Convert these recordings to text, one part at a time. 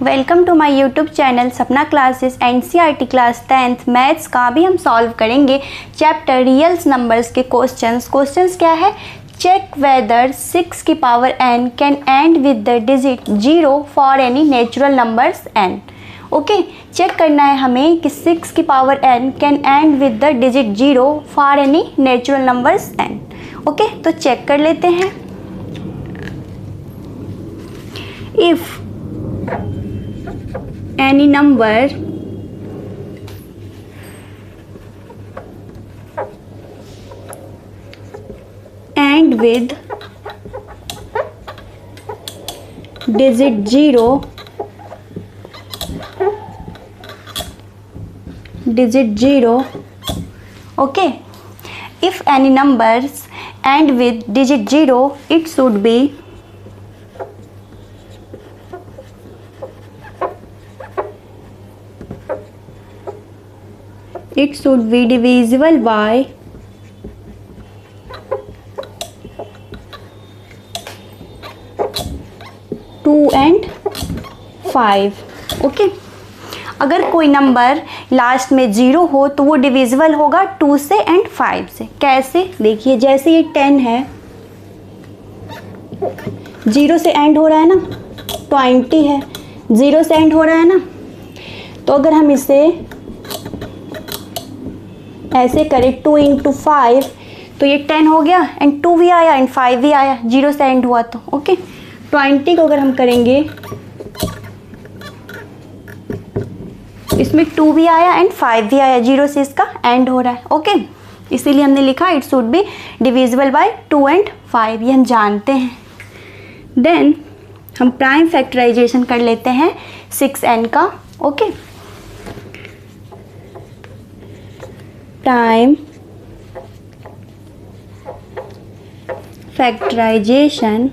Welcome to my YouTube channel Sapna classes. NCERT class 10th maths का भी हम solve करेंगे चैप्टर रियल्स नंबर्स के क्वेश्चंस क्या है, चेक वेदर 6 की power n can end with the digit 0 for any natural numbers n। Okay, check करना है हमें कि 6 की power n can end with the digit 0 for any natural numbers n। Okay, तो चेक कर लेते हैं। If any number and with digit 0 okay, if any numbers end with digit 0 it should be divisible by 2 and 5। Okay, अगर कोई number last में 0 हो तो वो डिविजिबल होगा 2 से एंड 5 से। कैसे, देखिए जैसे ये 10 है, 0 से एंड हो रहा है ना, 20 है, 0 से एंड हो रहा है ना, तो अगर हम इसे ऐसे करें 2 इंटू 5 तो ये 10 हो गया एंड 2 भी आया एंड 5 भी आया, 0 से एंड हुआ तो। ओके, 20 को अगर हम करेंगे इसमें 2 भी आया एंड 5 भी आया, 0 से इसका एंड हो रहा है। ओके, इसीलिए हमने लिखा it should be divisible by 2 and 5, ये हम जानते हैं। देन हम प्राइम फैक्टराइजेशन कर लेते हैं 6n का। Okay, prime factorisation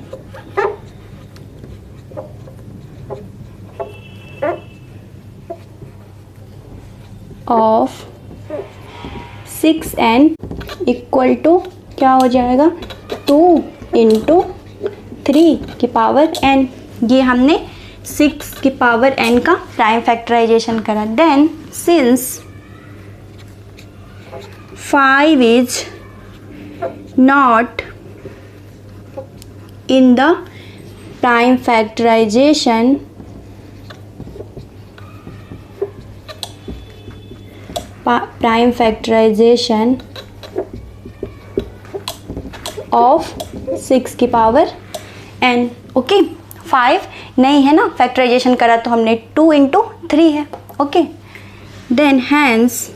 of 6n equal to क्या हो जाएगा, 2 इंटू 3 की पावर n। ये हमने 6 की पावर n का प्राइम फैक्टराइजेशन करा। Then since 5 is not in the prime factorization of 6 की पावर n। ओके, 5 नहीं है ना, फैक्टराइजेशन करा तो हमने 2 इंटू 3 है। Okay, then hence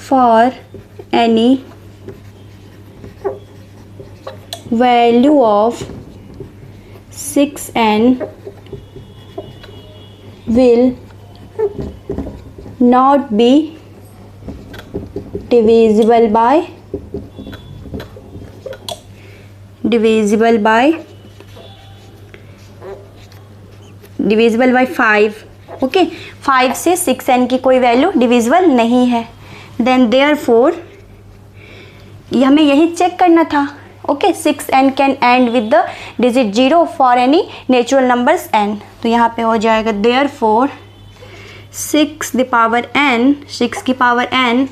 for any value of 6n will not be divisible by 5। Okay, 5 से 6n की कोई वैल्यू डिविजिबल नहीं है। देन देयरफॉर ये हमें यही चेक करना था। Okay, 6n can end with the digit 0 for any natural numbers n। तो यहाँ पे हो जाएगा देयरफॉर 6 की power n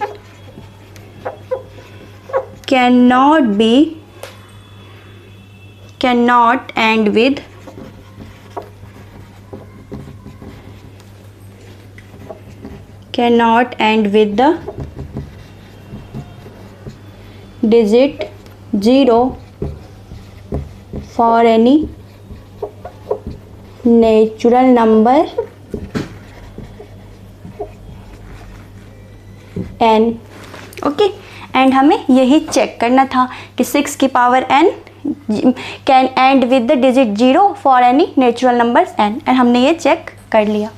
cannot end with the digit 0 for any natural number n। Okay, and हमें यही चेक करना था कि 6 की power n can end with the digit 0 for any natural numbers n, and हमने ये चेक कर लिया।